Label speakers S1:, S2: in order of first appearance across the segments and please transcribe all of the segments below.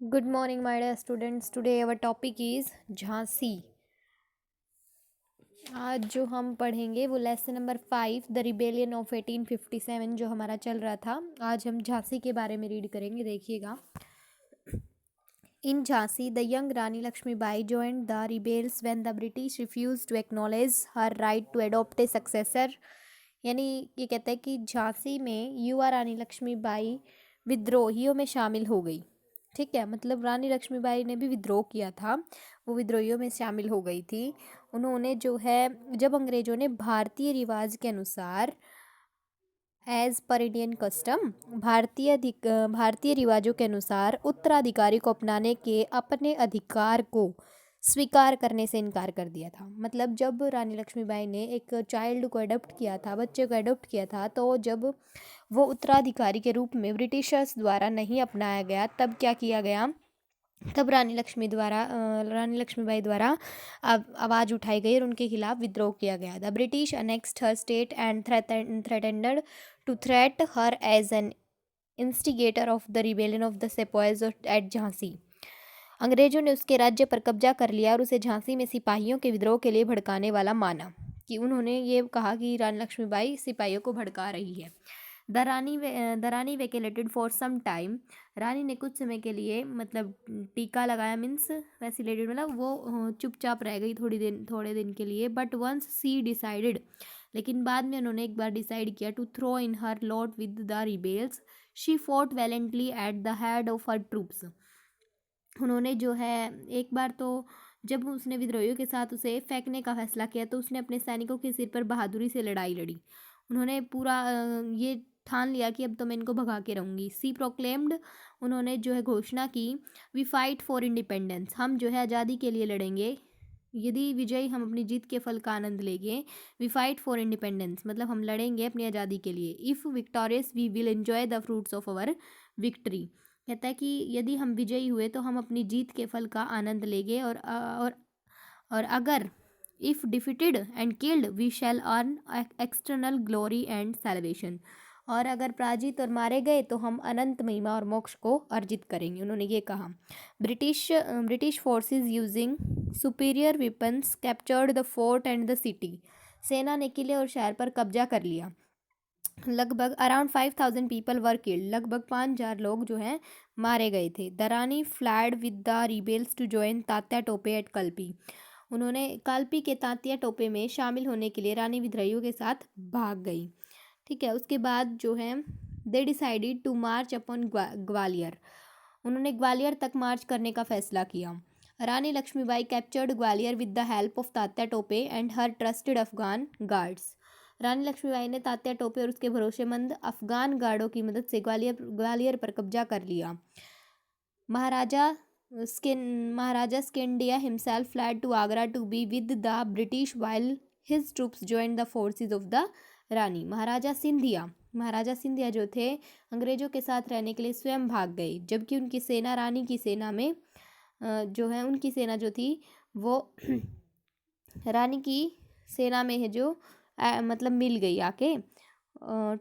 S1: Good morning, my dear students. Today our topic is Jhansi. आज जो हम पढ़ेंगे वो lesson number 5 the rebellion of 1857 जो हमारा चल रहा था. आज हम झांसी के बारे में रीड करेंगे. देखिएगा. In Jhansi, the young Rani Lakshmibai joined the rebels when the British refused to acknowledge her right to adopt a successor. यानी ये कहता है कि झांसी में युवा रानी लक्ष्मीबाई विद्रोहियों में शामिल हो गई. ठीक है, मतलब रानी लक्ष्मीबाई ने भी विद्रोह किया था, वो विद्रोहियों में शामिल हो गई थी. उन्होंने जो है जब अंग्रेज़ों ने भारतीय रिवाज के अनुसार एज पर इंडियन कस्टम भारतीय रिवाजों के अनुसार उत्तराधिकारी को अपनाने के अपने अधिकार को स्वीकार करने से इनकार कर दिया था. मतलब जब रानी लक्ष्मीबाई ने एक चाइल्ड को अडॉप्ट किया था, बच्चे को अडॉप्ट किया था, तो जब वो उत्तराधिकारी के रूप में ब्रिटिशर्स द्वारा नहीं अपनाया गया, तब क्या किया गया, तब रानी लक्ष्मीबाई द्वारा आवाज़ उठाई गई और उनके खिलाफ विद्रोह किया गया. The British annexed her state and threatened to threat her as an instigator of the rebellion of the sepoys at Jhansi. अंग्रेजों ने उसके राज्य पर कब्जा कर लिया और उसे झांसी में सिपाहियों के विद्रोह के लिए भड़काने वाला माना. कि उन्होंने ये कहा कि रानी लक्ष्मीबाई सिपाहियों को भड़का रही है. The Rani vacillated for some time. रानी ने कुछ समय के लिए, मतलब टीका लगाया मीन्स वैसिलेटेड, मतलब वो चुपचाप रह गई थोड़े दिन के लिए. बट वंस सी डिसाइडेड, लेकिन बाद में उन्होंने एक बार डिसाइड किया to throw in her lot with the rebels. She fought valiantly at the head of her troops. उन्होंने जो है एक बार तो जब उसने विद्रोहियों के साथ उसे फेंकने का फैसला किया, तो उसने अपने सैनिकों के सिर पर बहादुरी से लड़ाई लड़ी. उन्होंने पूरा ये ठान लिया कि अब तो मैं इनको भगा के रहूँगी. सी प्रोक्लेम्ड, उन्होंने जो है घोषणा की, वी फाइट फॉर इंडिपेंडेंस, हम जो है आज़ादी के लिए लड़ेंगे. यदि विजयी हम अपनी जीत के फल का आनंद लेंगे. वी फाइट फॉर इंडिपेंडेंस मतलब हम लड़ेंगे अपनी आज़ादी के लिए. If victorious we will enjoy the fruits of our victory. कहता है कि यदि हम विजयी हुए तो हम अपनी जीत के फल का आनंद लेंगे. और अगर if defeated and killed we shall earn external glory and celebration. और अगर पराजित और मारे गए तो हम अनंत महिमा और मोक्ष को अर्जित करेंगे. उन्होंने ये कहा. British forces using superior weapons captured the fort and the city. सेना ने किले और शहर पर कब्जा कर लिया. लगभग अराउंड 5,000 पीपल वर किल्ड. लगभग 5,000 लोग जो हैं मारे गए थे. The Rani fled with the rebels to join Tatya Tope at Kalpi. उन्होंने काल्पी के तात्या टोपे में शामिल होने के लिए रानी विद्रोहियों के साथ भाग गई. ठीक है, उसके बाद जो है they decided to march upon Gwalior. उन्होंने ग्वालियर तक मार्च करने का फैसला किया. Rani Lakshmibai captured Gwalior with the help of Tatya Tope and her trusted Afghan guards. Rani Lakshmibai ने तात्या टोपे और उसके भरोसेमंद अफगान गार्डों की मदद से ग्वालियर पर कब्जा कर लिया. Maharaja Scindia himself fled to Agra to be with the British while his troops join the forces of the Rani. Maharaja Scindia जो थे अंग्रेजों के साथ रहने के लिए स्वयं भाग गए, जबकि उनकी सेना रानी की सेना में जो है उनकी सेना जो थी वो रानी की सेना में है जो मतलब मिल गई आके.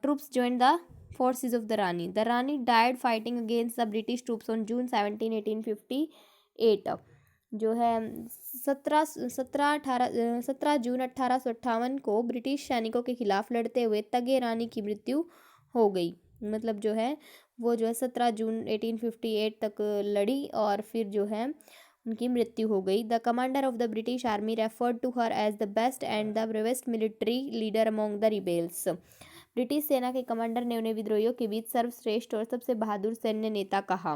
S1: Troops join the forces of the Rani. The Rani died fighting against the British troops on June 17, 1858. जो है 17 जून 1858 को ब्रिटिश सैनिकों के खिलाफ लड़ते हुए तगे रानी की मृत्यु हो गई. मतलब जो है वो जो है 17 जून 1858 तक लड़ी और फिर जो है उनकी मृत्यु हो गई. The commander of the British army referred to her as the best and the bravest military leader among the rebels. British सेना के कमांडर ने उन्हें विद्रोहियों के बीच सर्वश्रेष्ठ और सबसे बहादुर सैन्य नेता कहा.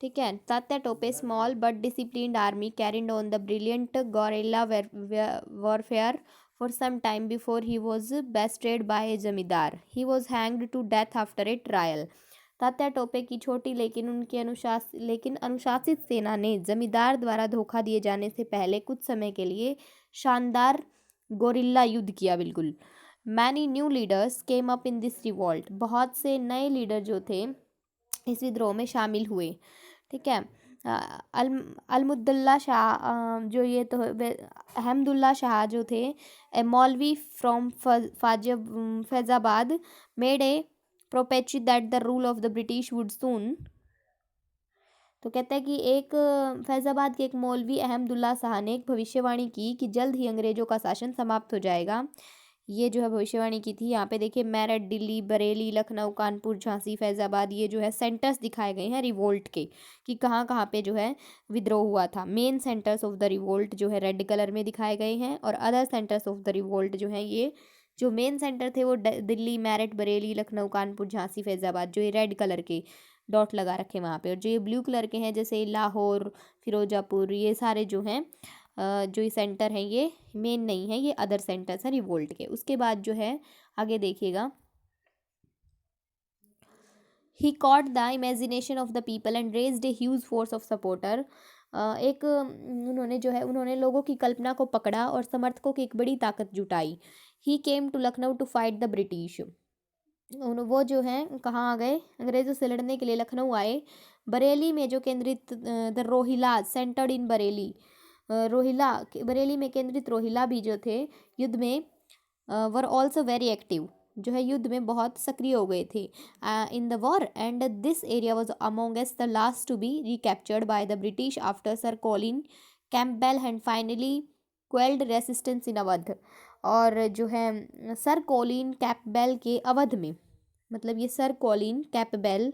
S1: ठीक है. Tatya Tope small but disciplined army carried on the brilliant guerrilla warfare for some time before he was bested by a zamindar. He was hanged to death after a trial. Tatya Tope की छोटी लेकिन अनुशासित सेना ने जमींदार द्वारा धोखा दिए जाने से पहले कुछ समय के लिए शानदार गोरिल्ला युद्ध किया. बिल्कुल. Many new leaders came up in this revolt. बहुत से नए लीडर जो थे इस विद्रोह में शामिल हुए. ठीक है. अलमुद्दुल्ला शाह जो ये तो अहमदुल्ला शाह जो थे ए मौलवी from Faizabad made a prophecy that the rule of the British would soon तो कहता है कि एक फैज़ाबाद के एक मौलवी अहमदुल्ला शाह ने एक भविष्यवाणी की कि जल्द ही अंग्रेज़ों का शासन समाप्त हो जाएगा। ये जो है भविष्यवाणी की थी। यहाँ पे देखिए मेरठ, दिल्ली, बरेली, लखनऊ, कानपुर, झांसी, फैज़ाबाद, ये जो है सेंटर्स दिखाए गए हैं रिवोल्ट के, कि कहाँ कहाँ पे जो है विद्रोह हुआ था। Main centres of the revolt जो है रेड कलर में दिखाए गए हैं, और other centres of the revolt जो है, ये जो मेन सेंटर थे वो दिल्ली, मेरठ, बरेली, लखनऊ, कानपुर, झांसी, फैज़ाबाद, जो ये रेड कलर के डॉट लगा रखे वहाँ पे, और जो ये ब्लू कलर के हैं जैसे लाहौर, फिरोजापुर, ये सारे जो हैं जो ये सेंटर हैं ये मेन नहीं है, ये अदर सेंटर्स हैं रिवोल्ट के। उसके बाद जो है आगे देखिएगा, he caught the imagination of the people and raised a huge force of supporter. एक उन्होंने जो है उन्होंने लोगों की कल्पना को पकड़ा और समर्थकों की एक बड़ी ताकत जुटाई। He came to Lucknow to fight the British. वो जो हैं कहाँ आ गए, अंग्रेज़ों से लड़ने के लिए लखनऊ आए। बरेली में जो केंद्रित द रोहिला सेंटर्ड इन बरेली, रोहिला बरेली में केंद्रित रोहिला भी जो थे युद्ध में वर ऑल्सो वेरी एक्टिव, जो है युद्ध में बहुत सक्रिय हो गए थे in the war, and this area was amongst the last to be recaptured by the British after sir Colin Campbell and finally quelled resistance in Awadh. और जो है सर कॉलिन कैम्पबेल के अवध में, मतलब ये सर कॉलिन कैम्पबेल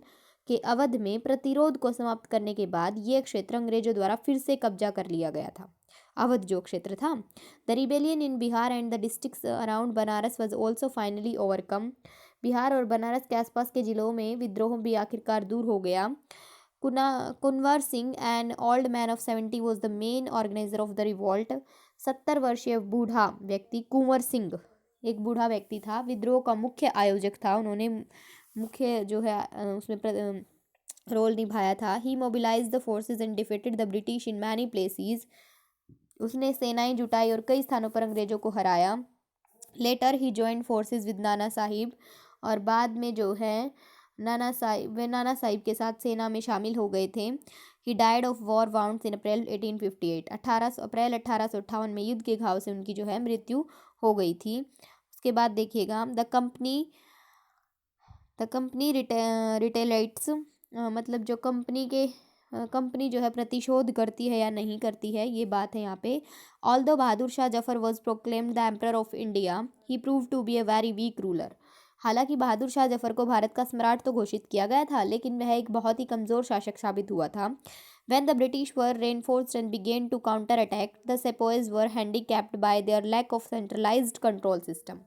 S1: के अवध में प्रतिरोध को समाप्त करने के बाद ये क्षेत्र अंग्रेजों द्वारा फिर से कब्जा कर लिया गया था। अवध जो क्षेत्र था। The rebellion in Bihar and the districts around Banaras was also finally overcome. Bihar और बनारस के आसपास के जिलों में विद्रोह भी आखिरकार दूर हो गया। Kunwar Singh, an old man of 70, was the main organiser of the revolt. 70 वर्षीय बूढ़ा व्यक्ति कुंवर सिंह एक बूढ़ा व्यक्ति था, विद्रोह का मुख्य आयोजक था। उन्होंने मुख्य जो है उसमें रोल निभाया था। He mobilise the forces and defeated the British in many places. उसने सेनाएं जुटाई और कई स्थानों पर अंग्रेजों को हराया। Later he joined forces with Nana Sahib, और बाद में जो है नाना साहिब के साथ सेना में शामिल हो गए थे। He died of war wounds in April 1858। अप्रैल 1858 में युद्ध के घाव से उनकी जो है मृत्यु हो गई थी। उसके बाद देखिएगा द कंपनी रिटेलाइट्स, मतलब जो कंपनी जो है प्रतिशोध करती है या नहीं करती है, ये बात है यहाँ पे। Although Bahadur Shah Zafar was proclaimed the emperor of India, he prove to be a very weak ruler. हालांकि बहादुर शाह जफर को भारत का सम्राट तो घोषित किया गया था, लेकिन वह एक बहुत ही कमज़ोर शासक साबित हुआ था। When the British were reinforced and began to counterattack, the sepoys were handicapped by their lack of centralized control system.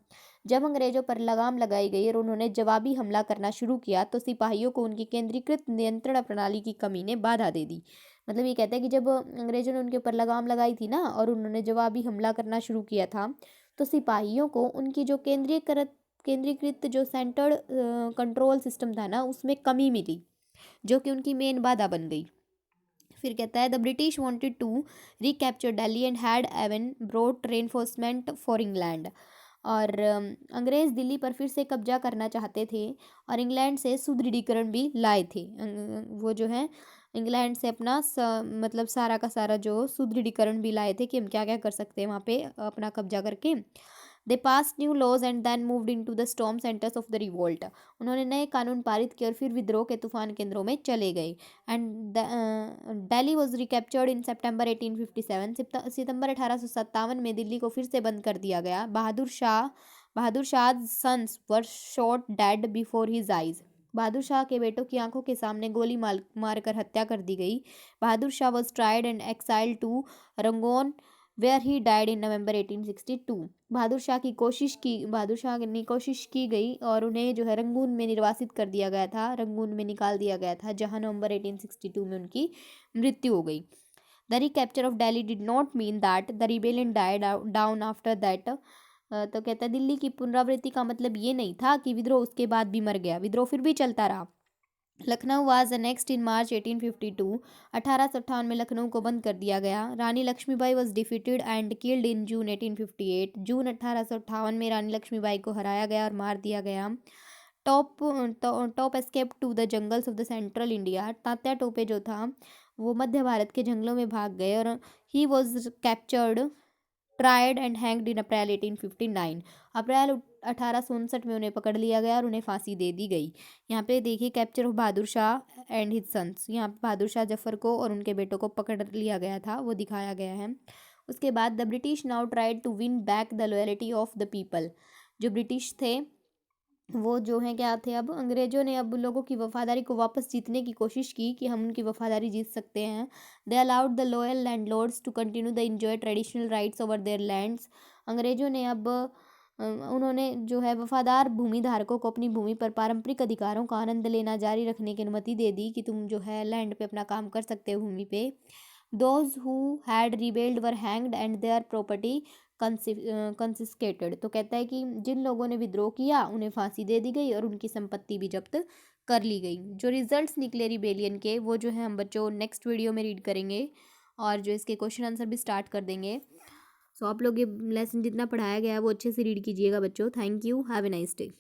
S1: जब अंग्रेजों पर लगाम लगाई गई और उन्होंने जवाबी हमला करना शुरू किया, तो सिपाहियों को उनकी केंद्रीकृत नियंत्रण प्रणाली की कमी ने बाधा दे दी। मतलब ये कहते हैं कि जब अंग्रेजों ने उनके ऊपर लगाम लगाई थी ना, और उन्होंने जवाबी हमला करना शुरू किया था, तो सिपाहियों को उनकी जो केंद्रीकृत जो सेंटर्ड कंट्रोल सिस्टम था ना, उसमें कमी मिली, जो कि उनकी मेन बाधा बन गई। फिर कहता है the British wanted to recapture Delhi and had even brought reinforcement for England. और अंग्रेज़ दिल्ली पर फिर से कब्जा करना चाहते थे और इंग्लैंड से सुदृढ़ीकरण भी लाए थे। वो जो है इंग्लैंड से अपना मतलब सारा का सारा जो सुदृढ़ीकरण भी लाए थे कि हम क्या क्या कर सकते हैं वहाँ पे अपना कब्जा करके। They pass new laws and then moved into the storm centres of the revolt. उन्होंने नए कानून पारित किए और फिर विद्रोह के तूफान केंद्रों में चले गए। एंड दिल्ली वॉज रिकैप्चर्ड इन सितंबर 1857। सितंबर 1857 में दिल्ली को फिर से बंद कर दिया गया। Bahadur Shah sons were shot dead before his eyes. Bahadur Shah के बेटों की आंखों के सामने गोली मारकर हत्या कर दी गई। Bahadur Shah was tried and exiled to Rangoon where he died in November 1862। Bahadur Shah ने कोशिश की गई और उन्हें जो है रंगून में निर्वासित कर दिया गया था, रंगून में निकाल दिया गया था, जहां नवंबर 1862 में उनकी मृत्यु हो गई। The recapture of Delhi did not mean that the rebellion died down after that. तो कहता है दिल्ली की पुनरावृत्ति का मतलब ये नहीं था कि विद्रोह उसके बाद भी मर गया, विद्रोह फिर भी चलता रहा। Lucknow was next in March 1852। 1858 में लखनऊ को बंद कर दिया गया। Rani Lakshmibai was defeated and killed in June 1858। जून 1858 में रानी लक्ष्मीबाई को हराया गया और मार दिया गया। Tope escape to the jungles of the central India. Tatya Tope जो था वो मध्य भारत के जंगलों में भाग गए और he was captured, tried and hanged in April 1859। अप्रैल 1859 में उन्हें पकड़ लिया गया और उन्हें फांसी दे दी गई। यहाँ पे देखिए capture of Bahadur Shah and his sons, यहाँ पे बहादुर शाह जफर को और उनके बेटों को पकड़ लिया गया था, वो दिखाया गया है। उसके बाद the British now tried to win back the loyalty of the people, जो ब्रिटिश थे वो जो है क्या थे, अब अंग्रेजों ने अब लोगों की वफादारी को वापस जीतने की कोशिश की कि हम उनकी वफादारी जीत सकते हैं। They allowed the loyal landlords to continue the enjoy traditional rights over their lands, अंग्रेजों ने अब उन्होंने जो है वफादार भूमि धारकों को अपनी भूमि पर पारंपरिक अधिकारों का आनंद लेना जारी रखने की अनुमति दे दी कि तुम जो है लैंड पे अपना काम कर सकते हो, भूमि पे। Those who had rebelled were hanged and their property confiscated, तो कहता है कि जिन लोगों ने विद्रोह किया उन्हें फांसी दे दी गई और उनकी संपत्ति भी जब्त कर ली गई। जो रिजल्ट्स निकले रिबेलियन के वो जो है हम बच्चों नेक्स्ट वीडियो में रीड करेंगे और जो इसके क्वेश्चन आंसर भी स्टार्ट कर देंगे। सो आप लोग ये लेसन जितना पढ़ाया गया है वो अच्छे से रीड कीजिएगा बच्चों। Thank you, have a nice day.